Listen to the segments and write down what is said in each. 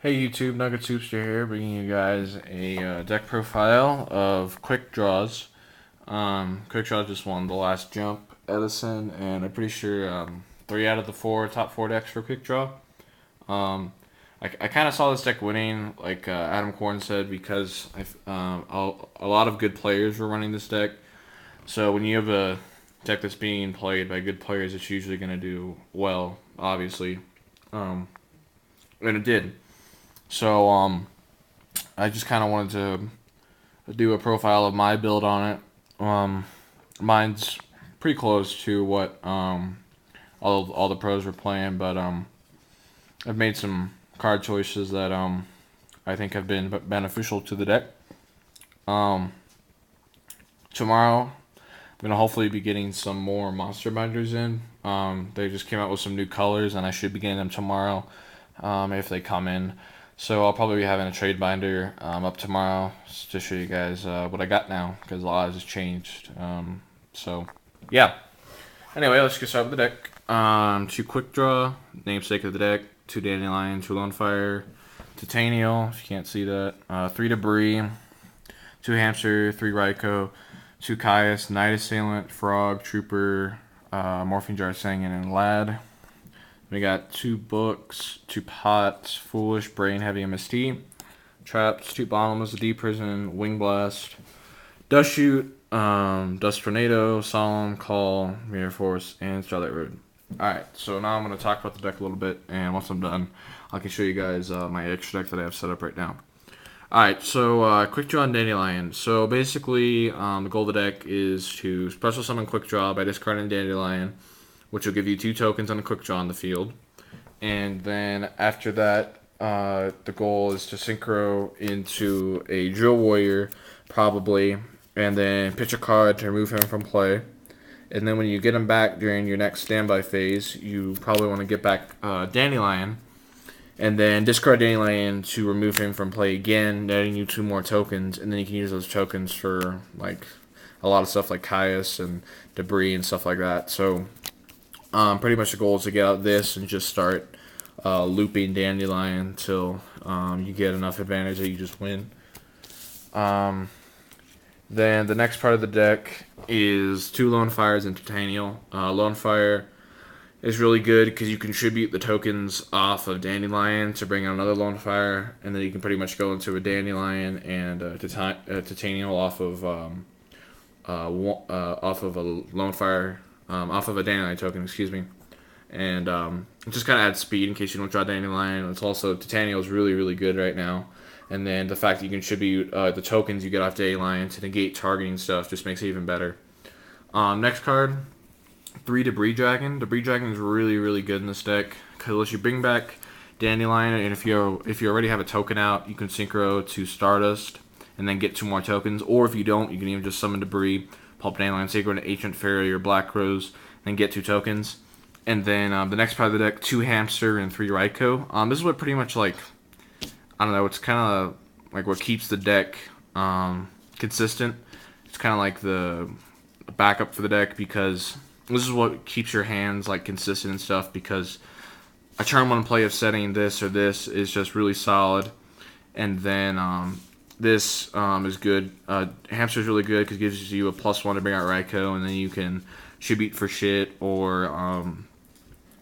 Hey YouTube, NuggetsHoopster here, bringing you guys a deck profile of Quickdraws. Quickdraw just won the last jump, Edison, and I'm pretty sure 3 out of the top four decks for Quickdraw. I kind of saw this deck winning, like Adam Korn said, because a lot of good players were running this deck. So when you have a deck that's being played by good players, it's usually going to do well, obviously. And it did. So, I just kind of wanted to do a profile of my build on it. Mine's pretty close to what all the pros were playing, but I've made some card choices that I think have been beneficial to the deck. Tomorrow, I'm gonna hopefully be getting some more monster binders in. They just came out with some new colors, and I should be getting them tomorrow if they come in. So I'll probably be having a trade binder up tomorrow to show you guys what I got now, because a lot has changed. So yeah. Anyway, let's get started with the deck. 2 Quick Draw, namesake of the deck. 2 Dandelion, 2 Lone Fire, Titanial, if you can't see that. 3 Debris, 2 Hamster, 3 Raikou, 2 Caius, Night Assailant, Frog, Trooper, Morphine Jar Singing, and Lad. We got 2 books, 2 pots, Foolish, Brain Heavy, MST, Traps, 2 Bottomless, Deep Prison, Wing Blast, Dust Shoot, Dust Tornado, Solemn, Call, Mirror Force, and Starlight Road. Alright, so now I'm going to talk about the deck a little bit, and once I'm done, I can show you guys my extra deck that I have set up right now. Alright, so Quick Draw and Dandelion. So basically, the goal of the deck is to special summon Quick Draw by discarding Dandelion, which will give you 2 tokens on a Quick Draw on the field. And then after that, the goal is to synchro into a Drill Warrior, probably, and then pitch a card to remove him from play. And then when you get him back during your next standby phase, you probably want to get back Dandelion, and then discard Dandelion to remove him from play again, netting you 2 more tokens, and then you can use those tokens for like a lot of stuff like Caius and Debris and stuff like that. So pretty much the goal is to get out this and just start looping Dandelion until you get enough advantage that you just win. Then the next part of the deck is 2 Lone Fires and Titanial. Lone Fire is really good because you contribute the tokens off of Dandelion to bring out another Lone Fire, and then you can pretty much go into a Dandelion and Titanial off of a Lone Fire. Off of a Dandelion token, excuse me. And it just kind of adds speed in case you don't draw Dandelion. It's also, Titanial is really, really good right now. And then the fact that you contribute the tokens you get off Dandelion to negate targeting stuff just makes it even better. Next card, 3 Debris Dragon. Debris Dragon is really, really good in this deck because you bring back Dandelion, and if you already have a token out, you can synchro to Stardust and then get 2 more tokens. Or if you don't, you can even just summon Debris, Pulp Dandelion, synchro into Ancient Fairy or Black Rose, and get 2 tokens. And then the next part of the deck, 2 Hamster and 3 Raikou. This is what pretty much, like, I don't know, it's kind of like what keeps the deck consistent. It's kind of like the backup for the deck, because this is what keeps your hands like consistent and stuff, because a turn 1 play of setting this or this is just really solid. And then this is good. Hamster is really good because it gives you a +1 to bring out Raikou, and then you can tribute for shit, or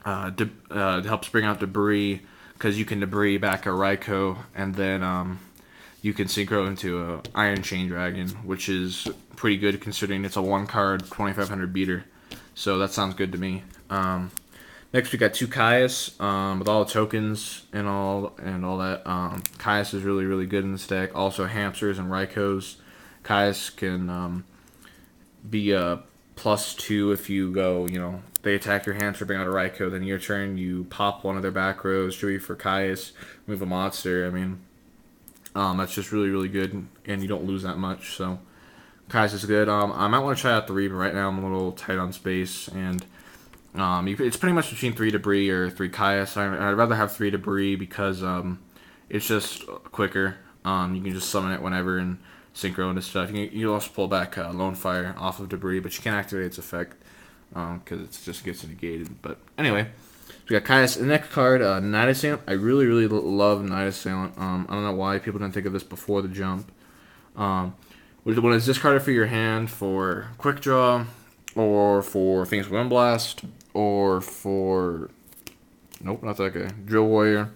helps bring out Debris because you can Debris back a Raikou, and then you can synchro into a Iron Chain Dragon, which is pretty good considering it's a 1-card 2500 beater. So that sounds good to me. Next we got 2 Caius with all the tokens and all that. Caius is really, really good in this deck. Also Hamsters and Raikous. Caius can be a +2 if you go, they attack your hamster, bring out a Raikou, then your turn you pop one of their back rows, tribute for Caius, move a monster. I mean, that's just really, really good, and you don't lose that much. So Caius is good. I might want to try out 3, but right now I'm a little tight on space, and it's pretty much between 3 Debris or 3 Caius. I'd rather have 3 Debris because it's just quicker. You can just summon it whenever and synchro into stuff. You can also pull back Lone Fire off of Debris, but you can't activate its effect because it just gets negated. But anyway, We got Caius. The next card, Night Assailant. I really love Night Assailant. I don't know why people didn't think of this before the jump. When it's discarded for your hand for Quick Draw, or for Phoenix Wind Blast, or for nope, not that guy, Drill Warrior,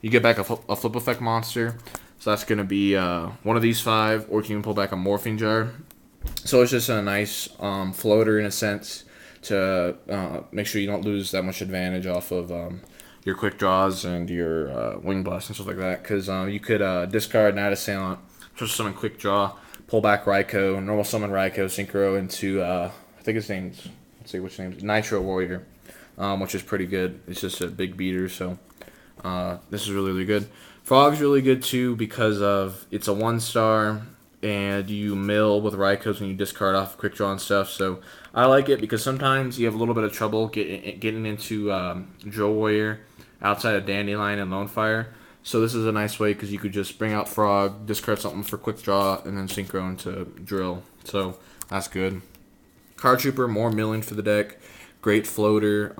you get back a flip effect monster. So that's gonna be one of these 5, or you can pull back a Morphing Jar. So it's just a nice floater in a sense to make sure you don't lose that much advantage off of your quick draws and your wing blast and stuff like that. Because you could discard Night Assailant, just summon quick draw, pull back Raikou, normal summon Raikou, synchro into I think his name's, let's see which name's Nitro Warrior, which is pretty good. It's just a big beater, so this is really good. Frog's really good too because of it's a 1-star. And you mill with Raikous when you discard off Quick Draw and stuff. So I like it because sometimes you have a little bit of trouble getting into Drill Warrior outside of Dandelion and Lone Fire. So this is a nice way because you could just bring out Frog, discard something for Quick Draw, and then synchro into Drill. So that's good. Card Trooper, more milling for the deck. Great floater.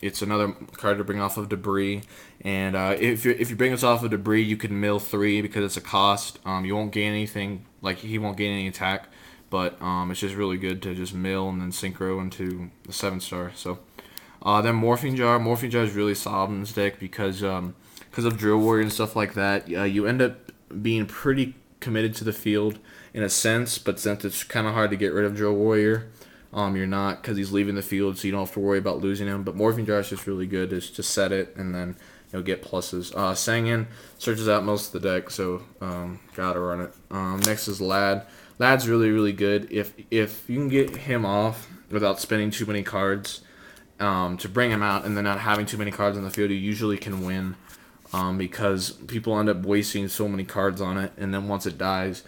It's another card to bring off of Debris. And if you bring this off of Debris, you can mill 3 because it's a cost. You won't gain anything, like he won't gain any attack, but it's just really good to just mill and then synchro into the 7-star. So then Morphing Jar. Morphing Jar is really solid in this deck because of Drill Warrior and stuff like that. You end up being pretty committed to the field in a sense, but since it's kind of hard to get rid of Drill Warrior, you're not, because he's leaving the field, so you don't have to worry about losing him. But Morphing Jar is just really good to set it and then get pluses. Sangan searches out most of the deck, so gotta run it. Next is Lad. Lad's really good. If you can get him off without spending too many cards to bring him out and then not having too many cards on the field, you usually can win because people end up wasting so many cards on it, and then once it dies,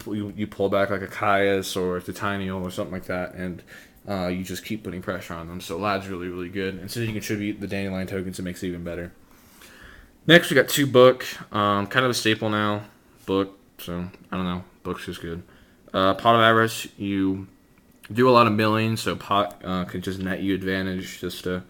you pull back like a Caius or a Titanial or something like that, and you just keep putting pressure on them. So Lad's really good. And since you contribute the Dandelion tokens, it makes it even better. Next, we got 2 Book. Kind of a staple now. Book, so I don't know. Book's just good. Pot of Avarice, you do a lot of milling, so Pot can just net you advantage just to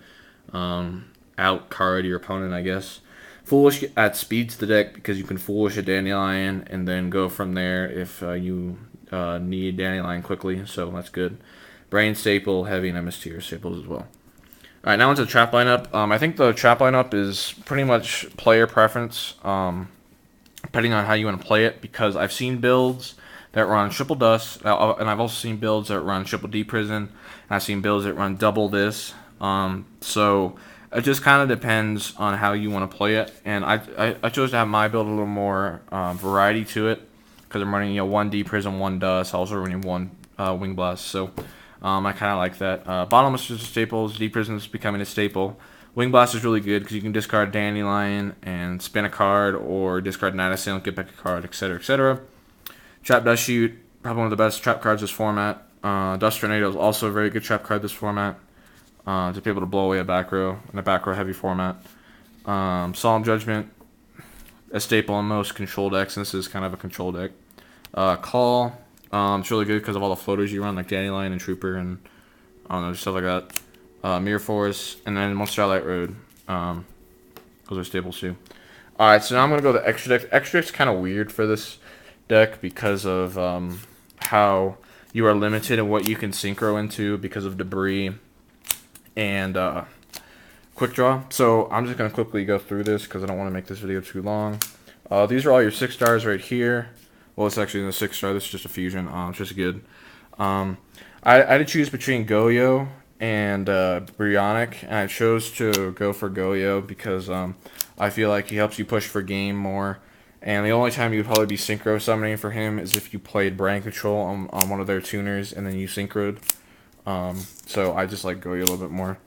out-card your opponent, I guess. Foolish adds speed to the deck because you can Foolish a Dandelion and then go from there if you need Dandelion quickly, so that's good. Brain staple, Heavy, and MS tier staples as well. Alright, now into the trap lineup. I think the trap lineup is pretty much player preference, depending on how you want to play it, because I've seen builds that run Triple Dust, and I've also seen builds that run Triple D Prison, and I've seen builds that run double this. So it just kind of depends on how you want to play it, and I chose to have my build a little more variety to it, because I'm running 1 D Prison, 1 Dust, also running 1 Wing Blast, so I kind of like that. Bottom is just staples, D Prison is becoming a staple. Wing Blast is really good because you can discard Dandelion and spin a card, or discard Night Assailant, get back a card, etc., etc. Trap Dust Shoot, probably one of the best trap cards this format. Dust Tornado is also a very good trap card this format, to be able to blow away a back row in a back row heavy format. Solemn Judgment, a staple in most control decks, and this is kind of a control deck. Call, it's really good because of all the floaters you run, like Dandelion and Trooper and I don't know, stuff like that. Mirror Force, and then Monster Light Road. Those are staples too. Alright, so now I'm going to go the extra deck. Extra deck's kind of weird for this deck because of how you are limited in what you can synchro into because of Debris and Quick Draw. So I'm just going to quickly go through this because I don't want to make this video too long. These are all your 6 stars right here. Well, it's actually in the 6-star. This is just a fusion. It's just good. I had to choose between Goyo and Brionic, and I chose to go for Goyo because I feel like he helps you push for game more. And the only time you would probably be synchro summoning for him is if you played Brain Control on one of their tuners and then you synchroed. So I just like Goyo a little bit more.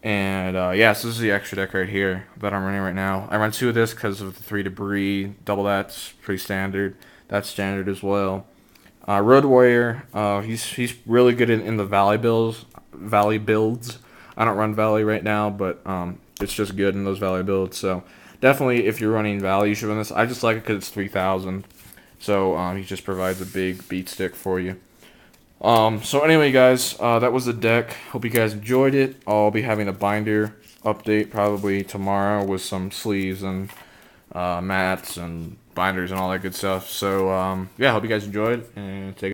And yeah, so this is the extra deck right here that I'm running right now. I run 2 of this because of the 3 Debris. Double that's pretty standard. That's standard as well. Road Warrior, he's really good in the Valley builds. I don't run Valley right now, but it's just good in those Valley builds. So definitely, if you're running Valley, you should run this. I just like it because it's 3,000. So he just provides a big beat stick for you. So anyway, guys, that was the deck. Hope you guys enjoyed it. I'll be having a binder update probably tomorrow with some sleeves and mats and binders and all that good stuff. So yeah, hope you guys enjoyed and take